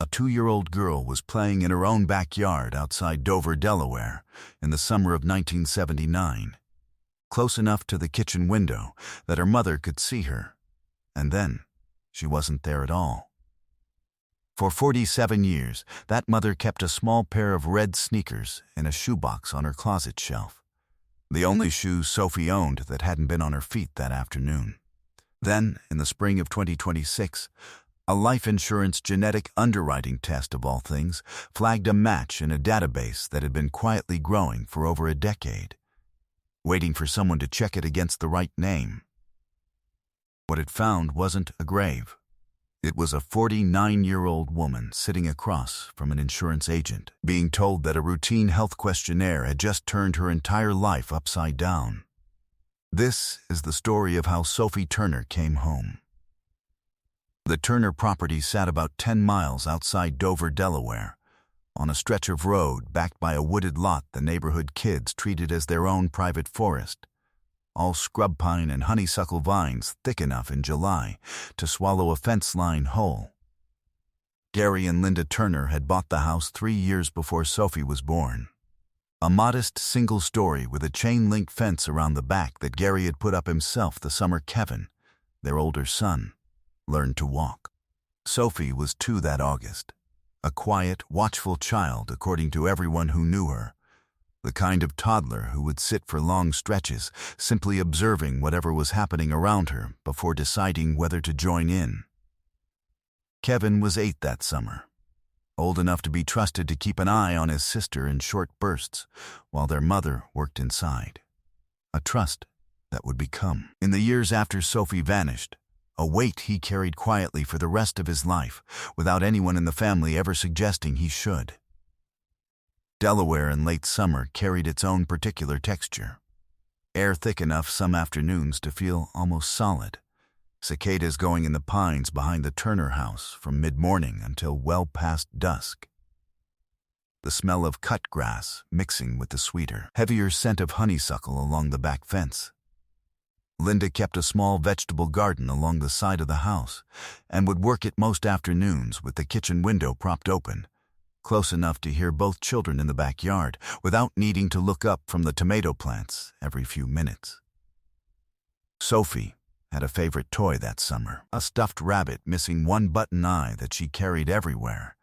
A 2-year-old girl was playing in her own backyard outside Dover, Delaware, in the summer of 1979, close enough to the kitchen window that her mother could see her, and then she wasn't there at all. For 47 years, that mother kept a small pair of red sneakers in a shoebox on her closet shelf, the only shoes Sophie owned that hadn't been on her feet that afternoon. Then, in the spring of 2026, a life insurance genetic underwriting test of all things flagged a match in a database that had been quietly growing for over a decade, waiting for someone to check it against the right name. What it found wasn't a grave. It was a 49-year-old woman sitting across from an insurance agent, being told that a routine health questionnaire had just turned her entire life upside down. This is the story of how Sophie Turner came home. The Turner property sat about 10 miles outside Dover, Delaware, on a stretch of road backed by a wooded lot the neighborhood kids treated as their own private forest, all scrub pine and honeysuckle vines thick enough in July to swallow a fence line whole. Gary and Linda Turner had bought the house 3 years before Sophie was born. A modest single story with a chain-link fence around the back that Gary had put up himself the summer Kevin, their older son, learned to walk. Sophie was 2 that August, a quiet, watchful child according to everyone who knew her, the kind of toddler who would sit for long stretches, simply observing whatever was happening around her before deciding whether to join in. Kevin was 8 that summer, old enough to be trusted to keep an eye on his sister in short bursts while their mother worked inside. A trust that would become, in the years after Sophie vanished, a weight he carried quietly for the rest of his life without anyone in the family ever suggesting he should. Delaware in late summer carried its own particular texture. Air thick enough some afternoons to feel almost solid. Cicadas going in the pines behind the Turner house from mid-morning until well past dusk. The smell of cut grass mixing with the sweeter, heavier scent of honeysuckle along the back fence. Linda kept a small vegetable garden along the side of the house and would work it most afternoons with the kitchen window propped open, close enough to hear both children in the backyard without needing to look up from the tomato plants every few minutes. Sophie had a favorite toy that summer, a stuffed rabbit missing one button eye that she carried everywhere,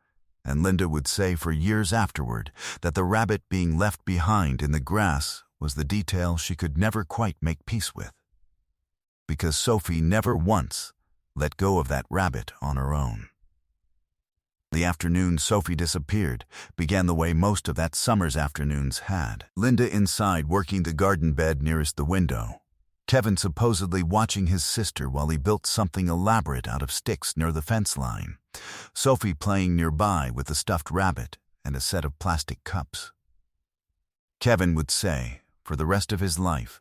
and Linda would say for years afterward that the rabbit being left behind in the grass was the detail she could never quite make peace with, because Sophie never once let go of that rabbit on her own. The afternoon Sophie disappeared began the way most of that summer's afternoons had. Linda inside working the garden bed nearest the window, Kevin supposedly watching his sister while he built something elaborate out of sticks near the fence line, Sophie playing nearby with the stuffed rabbit and a set of plastic cups. Kevin would say, for the rest of his life,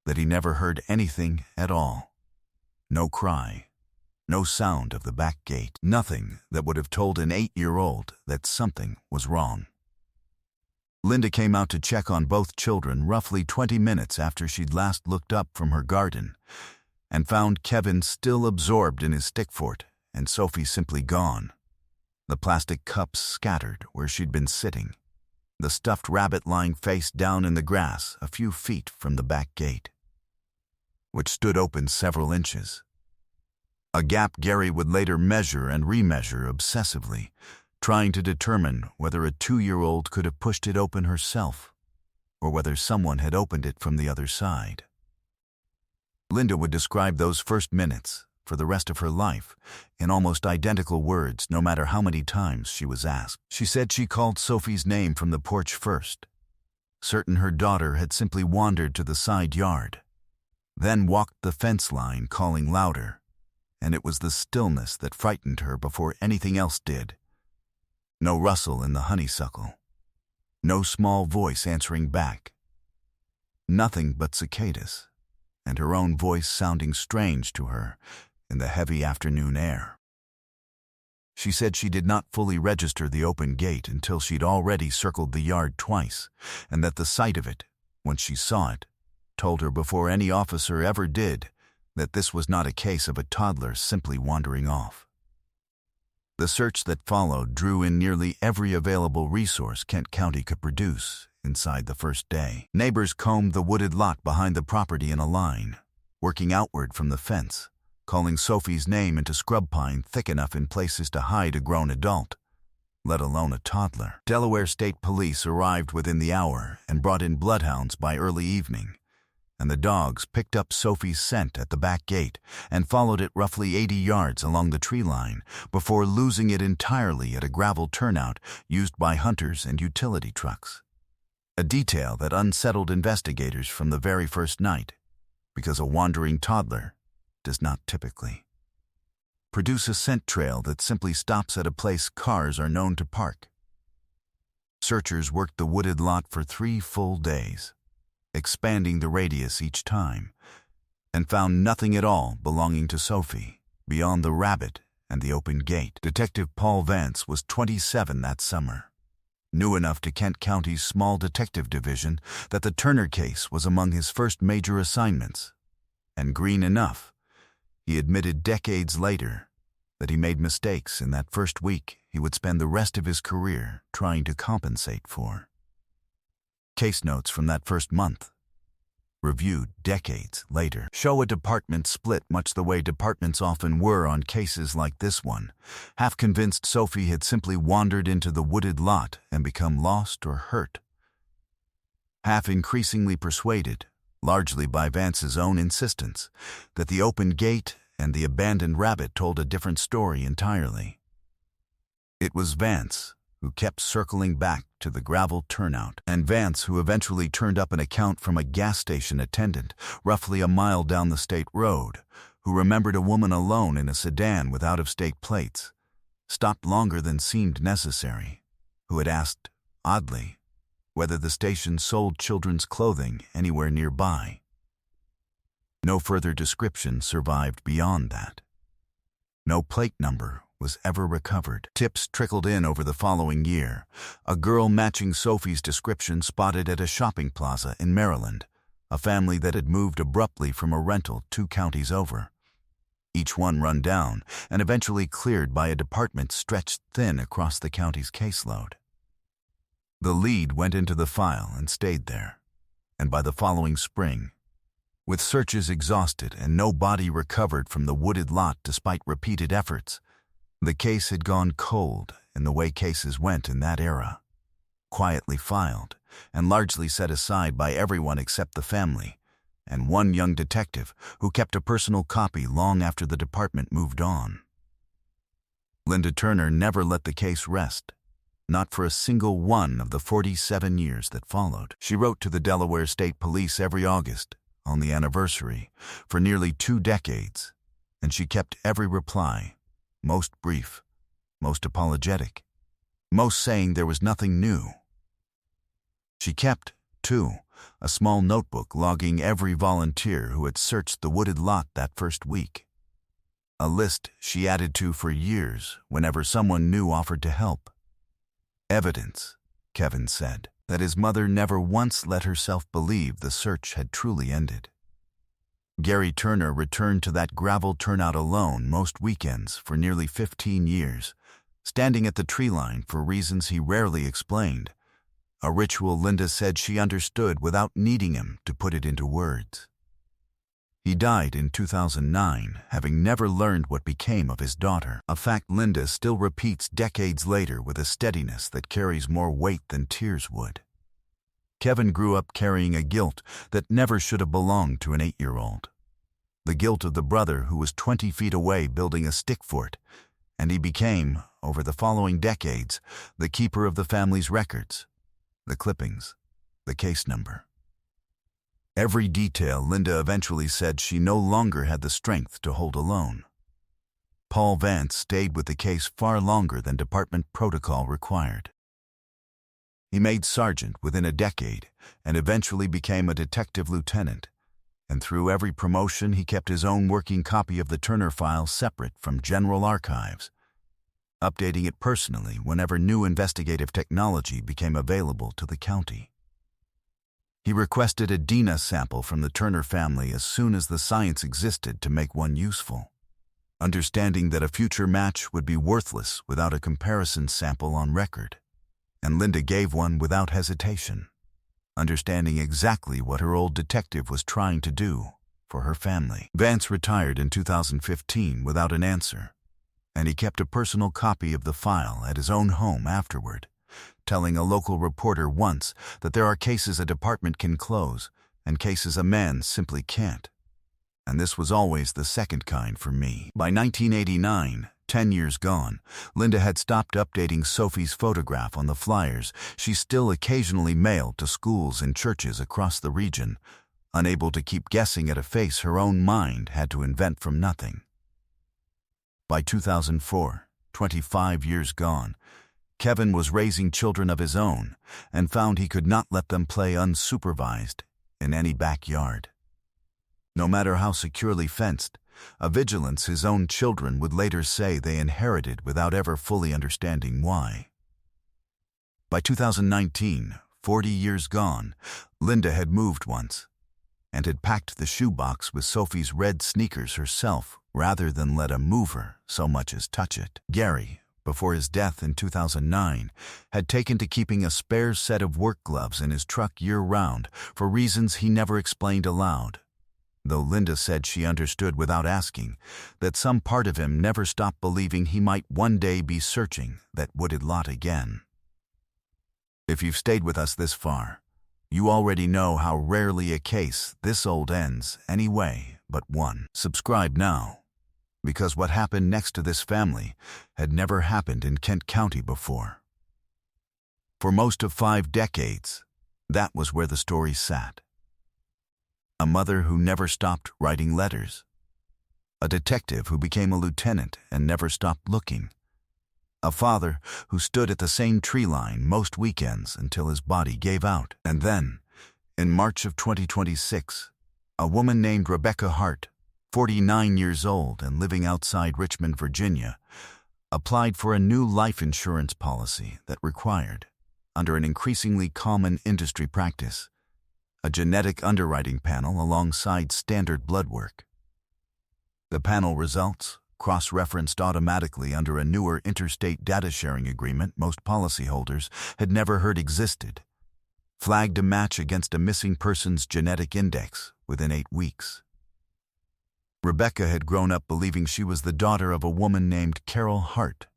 that he never heard anything at all. No cry, no sound of the back gate, nothing that would have told an 8-year-old that something was wrong. Linda came out to check on both children roughly 20 minutes after she'd last looked up from her garden and found Kevin still absorbed in his stick fort and Sophie simply gone, the plastic cups scattered where she'd been sitting, the stuffed rabbit lying face down in the grass a few feet from the back gate, which stood open several inches. A gap Gary would later measure and remeasure obsessively, trying to determine whether a 2-year-old could have pushed it open herself or whether someone had opened it from the other side. Linda would describe those first minutes, for the rest of her life, in almost identical words no matter how many times she was asked. She said she called Sophie's name from the porch first, certain her daughter had simply wandered to the side yard, then walked the fence line calling louder, and it was the stillness that frightened her before anything else did. No rustle in the honeysuckle, no small voice answering back, nothing but cicadas, and her own voice sounding strange to her in the heavy afternoon air. She said she did not fully register the open gate until she'd already circled the yard twice, and that the sight of it, once she saw it, told her before any officer ever did that this was not a case of a toddler simply wandering off. The search that followed drew in nearly every available resource Kent County could produce inside the first day. Neighbors combed the wooded lot behind the property in a line, working outward from the fence, calling Sophie's name into scrub pine thick enough in places to hide a grown adult, let alone a toddler. Delaware State Police arrived within the hour and brought in bloodhounds by early evening, and the dogs picked up Sophie's scent at the back gate and followed it roughly 80 yards along the tree line before losing it entirely at a gravel turnout used by hunters and utility trucks. A detail that unsettled investigators from the very first night, because a wandering toddler does not typically produce a scent trail that simply stops at a place cars are known to park. Searchers worked the wooded lot for 3 full days, expanding the radius each time, and found nothing at all belonging to Sophie beyond the rabbit and the open gate. Detective Paul Vance was 27 that summer, new enough to Kent County's small detective division that the Turner case was among his first major assignments, and green enough, he admitted decades later that he made mistakes in that first week he would spend the rest of his career trying to compensate for. Case notes from that first month, reviewed decades later, show a department split much the way departments often were on cases like this one, half convinced Sophie had simply wandered into the wooded lot and become lost or hurt, half increasingly persuaded, largely by Vance's own insistence, that the open gate and the abandoned rabbit told a different story entirely. It was Vance who kept circling back to the gravel turnout, and Vance who eventually turned up an account from a gas station attendant roughly a mile down the state road, who remembered a woman alone in a sedan with out-of-state plates, stopped longer than seemed necessary, who had asked, oddly, whether the station sold children's clothing anywhere nearby. No further description survived beyond that. No plate number was ever recovered. Tips trickled in over the following year. A girl matching Sophie's description spotted at a shopping plaza in Maryland, a family that had moved abruptly from a rental 2 counties over. Each one run down and eventually cleared by a department stretched thin across the county's caseload. The lead went into the file and stayed there, and by the following spring, with searches exhausted and no body recovered from the wooded lot despite repeated efforts, the case had gone cold in the way cases went in that era, quietly filed and largely set aside by everyone except the family and one young detective who kept a personal copy long after the department moved on. Linda Turner never let the case rest, not for a single one of the 47 years that followed. She wrote to the Delaware State Police every August, on the anniversary, for nearly 2 decades, and she kept every reply, most brief, most apologetic, most saying there was nothing new. She kept, too, a small notebook logging every volunteer who had searched the wooded lot that first week, a list she added to for years whenever someone new offered to help. Evidence, Kevin said, that his mother never once let herself believe the search had truly ended. Gary Turner returned to that gravel turnout alone most weekends for nearly 15 years, standing at the tree line for reasons he rarely explained, a ritual Linda said she understood without needing him to put it into words. He died in 2009, having never learned what became of his daughter, a fact Linda still repeats decades later with a steadiness that carries more weight than tears would. Kevin grew up carrying a guilt that never should have belonged to an 8-year-old. The guilt of the brother who was 20 feet away building a stick fort, and he became, over the following decades, the keeper of the family's records, the clippings, the case number. Every detail Linda eventually said she no longer had the strength to hold alone. Paul Vance stayed with the case far longer than department protocol required. He made sergeant within a decade and eventually became a detective lieutenant, and through every promotion he kept his own working copy of the Turner file separate from general archives, updating it personally whenever new investigative technology became available to the county. He requested a DNA sample from the Turner family as soon as the science existed to make one useful. understanding that a future match would be worthless without a comparison sample on record. And Linda gave one without hesitation, understanding exactly what her old detective was trying to do for her family. Vance retired in 2015 without an answer, and he kept a personal copy of the file at his own home afterward, telling a local reporter once that there are cases a department can close and cases a man simply can't. And this was always the second kind for me. By 1989, 10 years gone, Linda had stopped updating Sophie's photograph on the flyers she still occasionally mailed to schools and churches across the region, unable to keep guessing at a face her own mind had to invent from nothing. By 2004, 25 years gone, Kevin was raising children of his own and found he could not let them play unsupervised in any backyard. No matter how securely fenced, a vigilance his own children would later say they inherited without ever fully understanding why. By 2019, 40 years gone, Linda had moved once and had packed the shoebox with Sophie's red sneakers herself rather than let a mover so much as touch it. Gary, before his death in 2009, had taken to keeping a spare set of work gloves in his truck year-round for reasons he never explained aloud, though Linda said she understood without asking that some part of him never stopped believing he might one day be searching that wooded lot again. If you've stayed with us this far, you already know how rarely a case this old ends any way but one. Subscribe now, because what happened next to this family had never happened in Kent County before. For most of 5 decades, that was where the story sat. A mother who never stopped writing letters. A detective who became a lieutenant and never stopped looking. A father who stood at the same tree line most weekends until his body gave out. And then, in March of 2026, a woman named Rebecca Hart, 49 years old and living outside Richmond, Virginia, applied for a new life insurance policy that required, under an increasingly common industry practice, a genetic underwriting panel alongside standard blood work. The panel results, cross-referenced automatically under a newer interstate data sharing agreement most policyholders had never heard existed, flagged a match against a missing person's genetic index within 8 weeks. Rebecca had grown up believing she was the daughter of a woman named Carol Hart,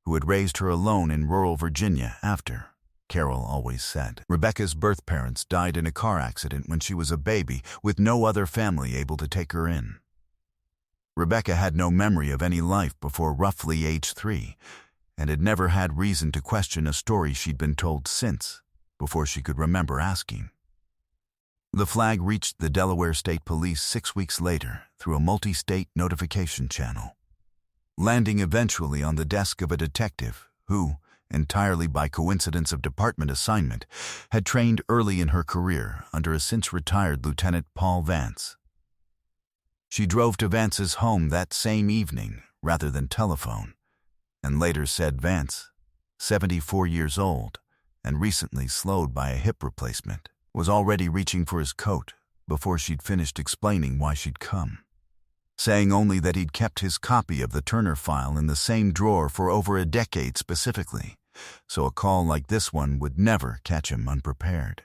who had raised her alone in rural Virginia after, Carol always said. Rebecca's birth parents died in a car accident when she was a baby, with no other family able to take her in. Rebecca had no memory of any life before roughly age 3, and had never had reason to question a story she'd been told since, before she could remember asking. The flag reached the Delaware State Police 6 weeks later through a multi-state notification channel, landing eventually on the desk of a detective who, entirely by coincidence of department assignment, had trained early in her career under a since-retired Lieutenant Paul Vance. She drove to Vance's home that same evening rather than telephone, and later said Vance, 74 years old and recently slowed by a hip replacement, was already reaching for his coat before she'd finished explaining why she'd come, saying only that he'd kept his copy of the Turner file in the same drawer for over a decade specifically, so a call like this one would never catch him unprepared.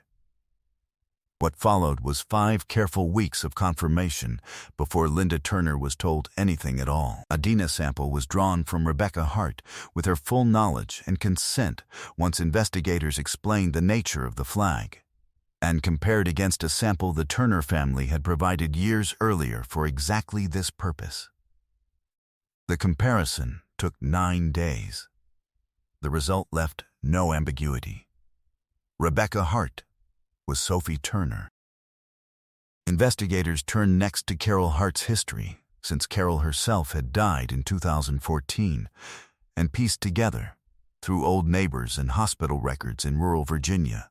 What followed was 5 careful weeks of confirmation before Linda Turner was told anything at all. A DNA sample was drawn from Rebecca Hart with her full knowledge and consent once investigators explained the nature of the flag, and compared against a sample the Turner family had provided years earlier for exactly this purpose. The comparison took 9 days. The result left no ambiguity. Rebecca Hart was Sophie Turner. Investigators turned next to Carol Hart's history, since Carol herself had died in 2014, and pieced together, through old neighbors and hospital records in rural Virginia,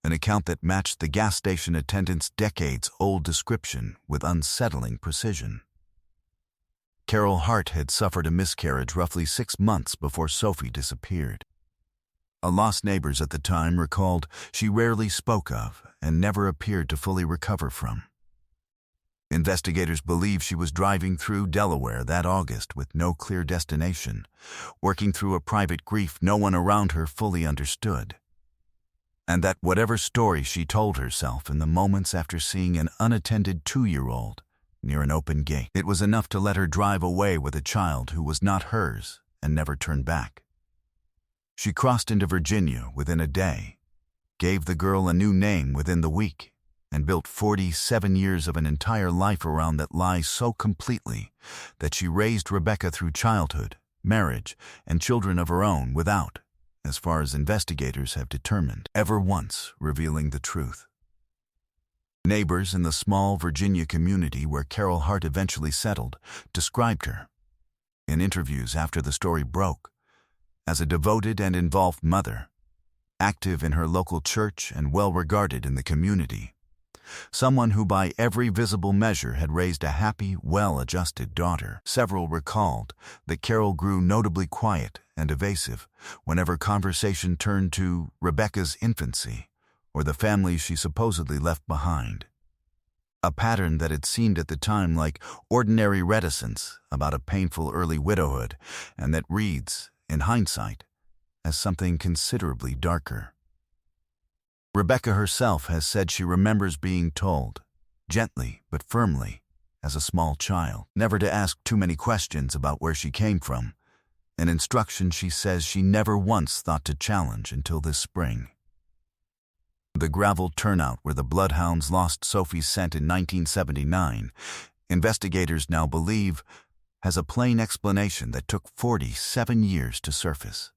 an account that matched the gas station attendant's decades-old description with unsettling precision. Carol Hart had suffered a miscarriage roughly 6 months before Sophie disappeared. A lost neighbors at the time recalled she rarely spoke of and never appeared to fully recover from. Investigators believe she was driving through Delaware that August with no clear destination, working through a private grief no one around her fully understood. And that whatever story she told herself in the moments after seeing an unattended 2-year-old near an open gate, it was enough to let her drive away with a child who was not hers and never turn back. She crossed into Virginia within a day, gave the girl a new name within the week, and built 47 years of an entire life around that lie so completely that she raised Rebecca through childhood, marriage, and children of her own without, as far as investigators have determined, ever once revealing the truth. Neighbors in the small Virginia community where Carol Hart eventually settled described her, in interviews after the story broke, as a devoted and involved mother, active in her local church and well-regarded in the community. Someone who by every visible measure had raised a happy, well-adjusted daughter. Several recalled that Carol grew notably quiet and evasive whenever conversation turned to Rebecca's infancy or the family she supposedly left behind. A pattern that had seemed at the time like ordinary reticence about a painful early widowhood, and that reads, in hindsight, as something considerably darker. Rebecca herself has said she remembers being told, gently but firmly, as a small child, never to ask too many questions about where she came from, an instruction she says she never once thought to challenge until this spring. The gravel turnout where the bloodhounds lost Sophie's scent in 1979, investigators now believe, has a plain explanation that took 47 years to surface.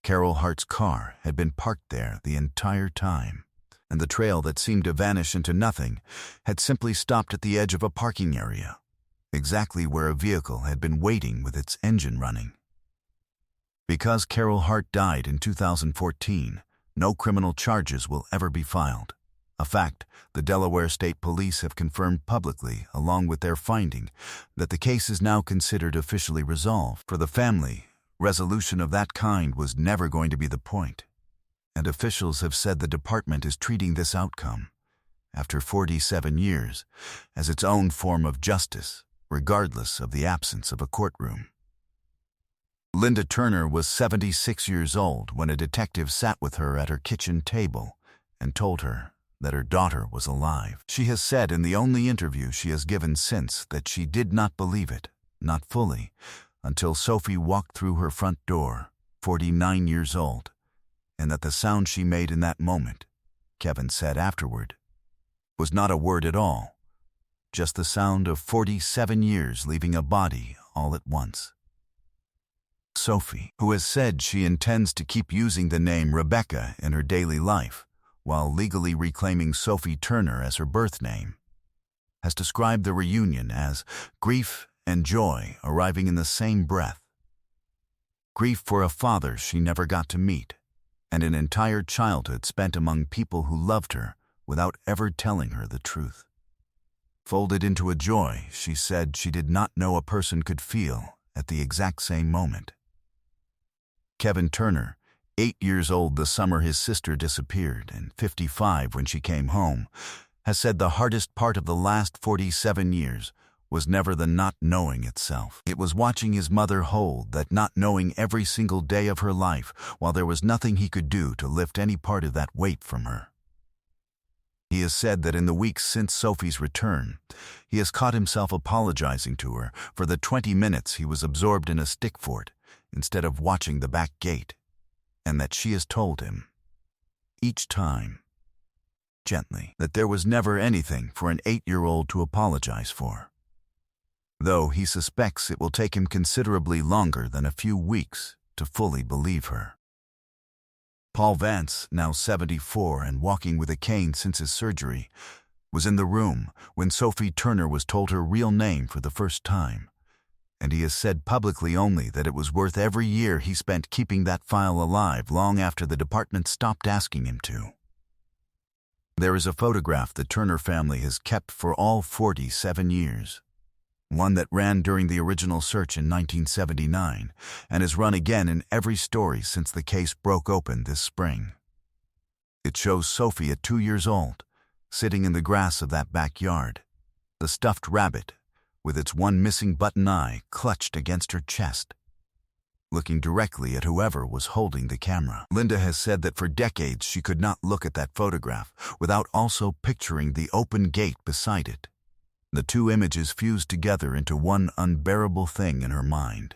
Carol Hart's car had been parked there the entire time, and the trail that seemed to vanish into nothing had simply stopped at the edge of a parking area, exactly where a vehicle had been waiting with its engine running. Because Carol Hart died in 2014, no criminal charges will ever be filed, a fact the Delaware State Police have confirmed publicly along with their finding that the case is now considered officially resolved. For the family, resolution of that kind was never going to be the point, and officials have said the department is treating this outcome, after 47 years, as its own form of justice, regardless of the absence of a courtroom. Linda Turner was 76 years old when a detective sat with her at her kitchen table and told her that her daughter was alive. She has said in the only interview she has given since that she did not believe it, not fully, until Sophie walked through her front door, 49 years old, and that the sound she made in that moment, Kevin said afterward, was not a word at all, just the sound of 47 years leaving a body all at once. Sophie, who has said she intends to keep using the name Rebecca in her daily life, while legally reclaiming Sophie Turner as her birth name, has described the reunion as grief and joy arriving in the same breath. Grief for a father she never got to meet, and an entire childhood spent among people who loved her without ever telling her the truth. Folded into a joy she said she did not know a person could feel at the exact same moment. Kevin Turner, 8 years old the summer his sister disappeared and 55 when she came home, has said the hardest part of the last 47 years was never the not knowing itself. It was watching his mother hold that not knowing every single day of her life while there was nothing he could do to lift any part of that weight from her. He has said that in the weeks since Sophie's return, he has caught himself apologizing to her for the 20 minutes he was absorbed in a stick fort instead of watching the back gate, and that she has told him, each time, gently, that there was never anything for an 8-year-old to apologize for, though he suspects it will take him considerably longer than a few weeks to fully believe her. Paul Vance, now 74 and walking with a cane since his surgery, was in the room when Sophie Turner was told her real name for the first time, and he has said publicly only that it was worth every year he spent keeping that file alive long after the department stopped asking him to. There is a photograph the Turner family has kept for all 47 years, one that ran during the original search in 1979 and has run again in every story since the case broke open this spring. It shows Sophie at 2 years old, sitting in the grass of that backyard, The stuffed rabbit, with its one missing button eye clutched against her chest, looking directly at whoever was holding the camera. Linda has said that for decades she could not look at that photograph without also picturing the open gate beside it. The two images fused together into one unbearable thing in her mind.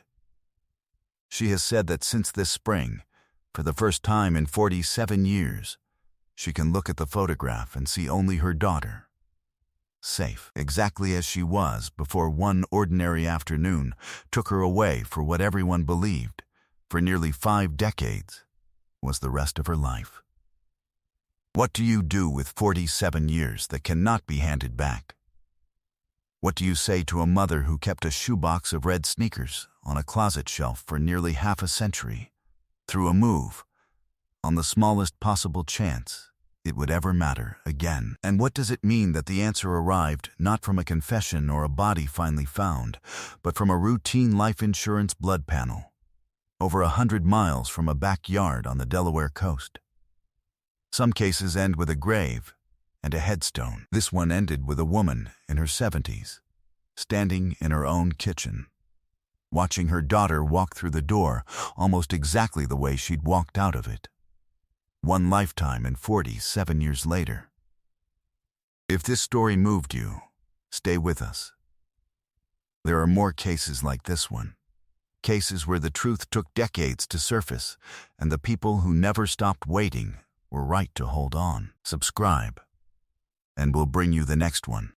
She has said that since this spring, for the first time in 47 years, she can look at the photograph and see only her daughter, safe, exactly as she was before one ordinary afternoon took her away for what everyone believed, for nearly 5 decades, was the rest of her life. What do you do with 47 years that cannot be handed back? What do you say to a mother who kept a shoebox of red sneakers on a closet shelf for nearly half a century, through a move, on the smallest possible chance it would ever matter again? And what does it mean that the answer arrived not from a confession or a body finally found, but from a routine life insurance blood panel, over 100 miles from a backyard on the Delaware coast? Some cases end with a grave and a headstone. This one ended with a woman in her 70s, standing in her own kitchen, watching her daughter walk through the door almost exactly the way she'd walked out of it. One lifetime and 47 years later. If this story moved you, stay with us. There are more cases like this one. Cases where the truth took decades to surface, and the people who never stopped waiting were right to hold on. Subscribe, and we'll bring you the next one.